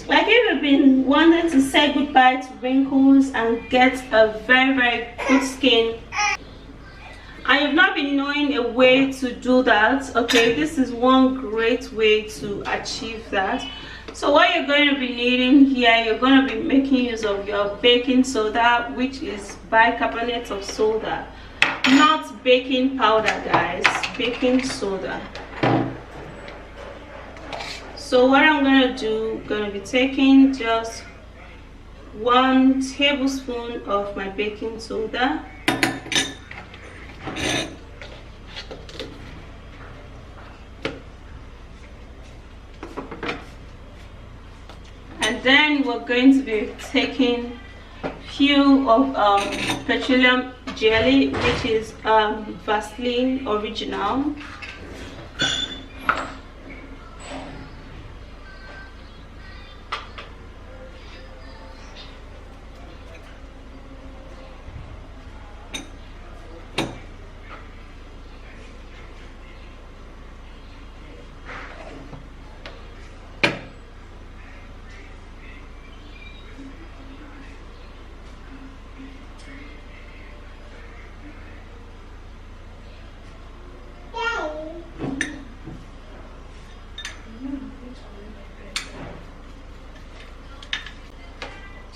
Like if you've been wanting to say goodbye to wrinkles and get a very good skin, and you've not been knowing a way to do that, okay, this is one great way to achieve that. So what you're going to be needing here, you're going to be making use of your baking soda, which is bicarbonate of soda, not baking powder, guys, baking soda. So what I'm going to do, going to be taking just 1 tablespoon of my baking soda, and then we're going to be taking few of petroleum jelly, which is Vaseline original.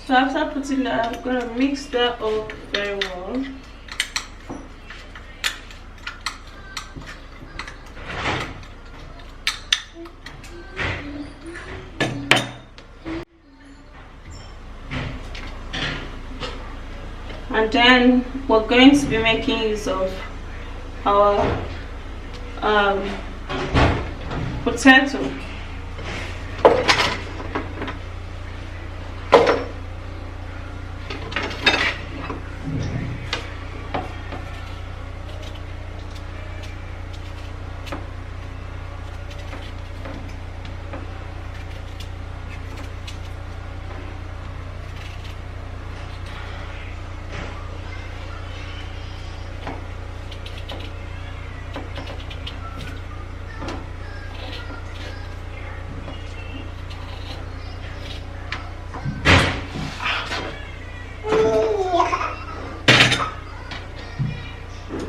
So after putting that, I'm gonna mix that up very well. And then we're going to be making use of our potato.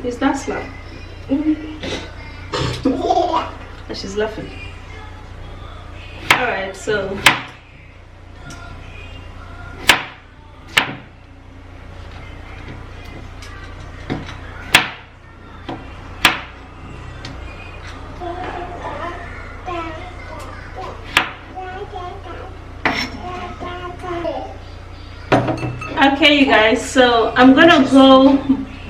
Is that slap? And she's laughing. Alright, so okay, you guys, so I'm gonna go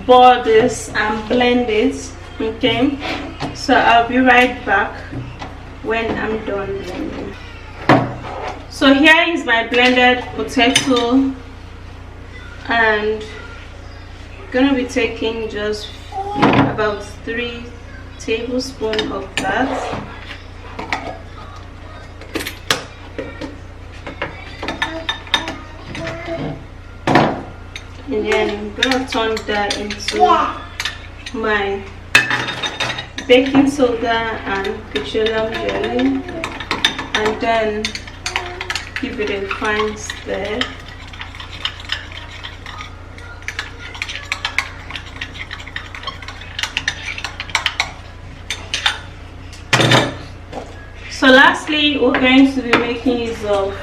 boil this and blend it. Okay, so I'll be right back when I'm done blending. So here is my blended potato, and I'm gonna be taking just about 3 tablespoons of that. And then I'm gonna turn that into my baking soda and petroleum jelly, and then give it a fine stir. So lastly, we're going to be making use of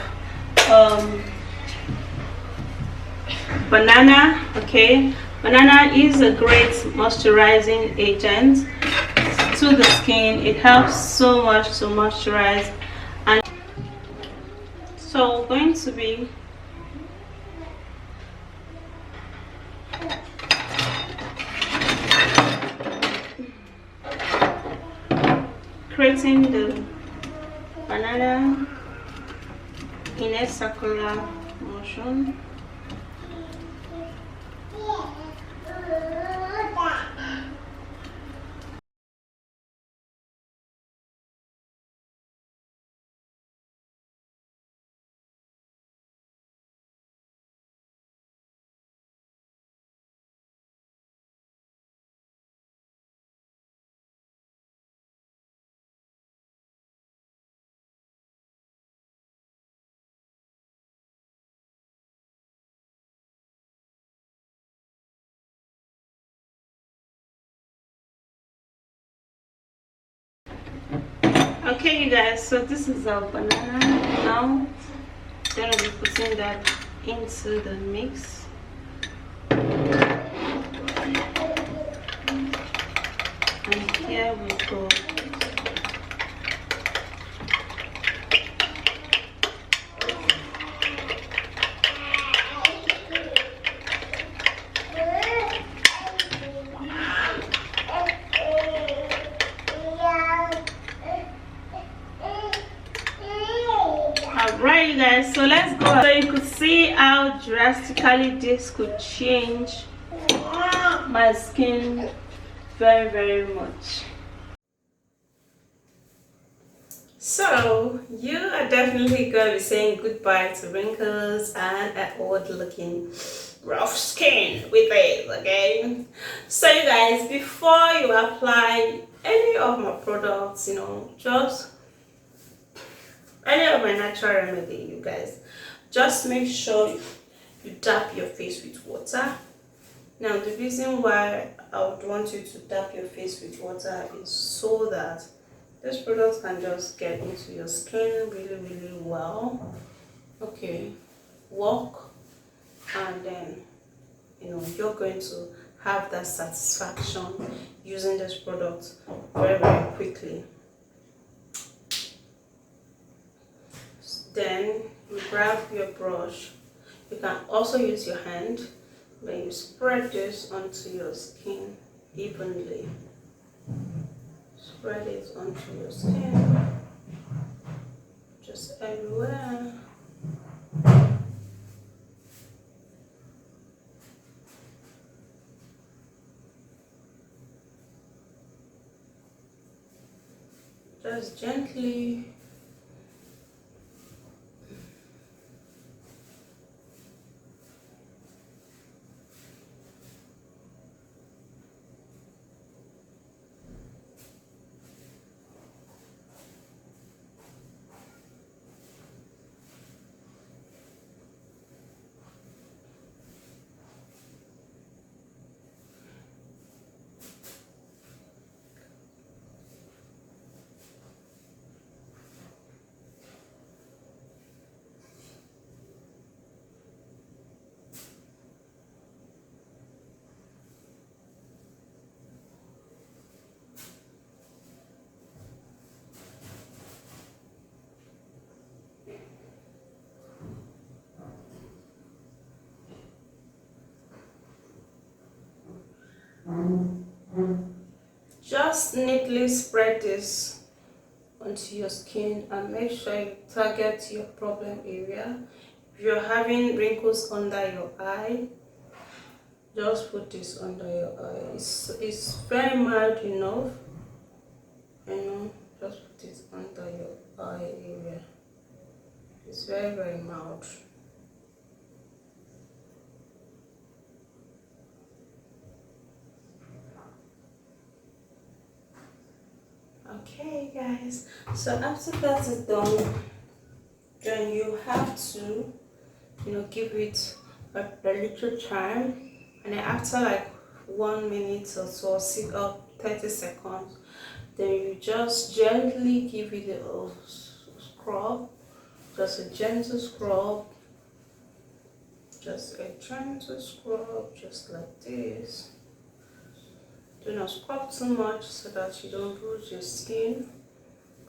banana. Okay, banana is a great moisturizing agent to the skin. It helps so much to moisturize. And so we're going to be creating the banana in a circular motion. Okay, you guys, so this is our banana. Now gonna be putting that into the mix. And here we go. Alright, you guys, so let's go. So you could see how drastically this could change my skin very much. So you are definitely gonna be saying goodbye to wrinkles and an old looking rough skin with it, okay? So you guys, before you apply any of my products, just any of my natural remedy, you guys, just make sure you dab your face with water. Now the reason why I would want you to dab your face with water is so that this product can just get into your skin really well. Okay, walk, and then you're going to have that satisfaction using this product very quickly. Then you grab your brush. You can also use your hand, but you spread this onto your skin evenly. Spread it onto your skin, just everywhere. Just gently. Just neatly spread this onto your skin and make sure you target your problem area. If you're having wrinkles under your eye, just put this under your eye. It's very mild enough, just put it under your eye area. It's very mild. Okay guys, so after that is done, then you have to give it a little time, and then after like 1 minute or so, 30 seconds, then you just gently give it a scrub, just a gentle scrub, just like this. Do not scrub too much so that you don't bruise your skin.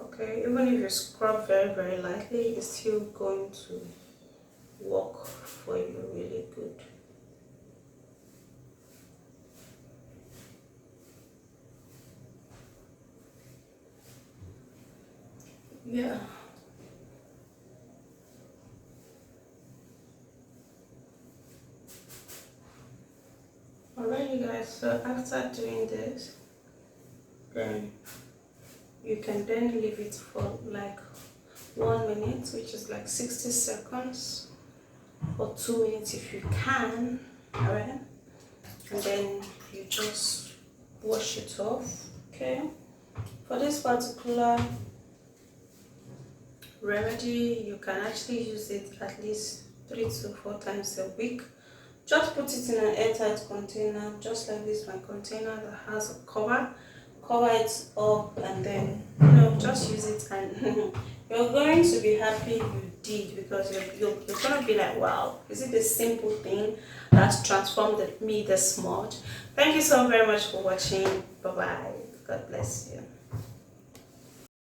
Okay, even if you scrub very lightly, it's still going to work for you really good. Yeah. Alright you guys, so after doing this, then you can then leave it for like 1 minute, which is like 60 seconds, or 2 minutes if you can. Alright, and then you just wash it off. Okay, for this particular remedy, you can actually use it at least 3 to 4 times a week. Just put it in an airtight container, just like this, my container that has a cover cover it up, and then you know, just use it, and you're going to be happy you did, because you're gonna be like, wow, is it a simple thing that's transformed me this much? Thank you so very much for watching. Bye bye. God bless you.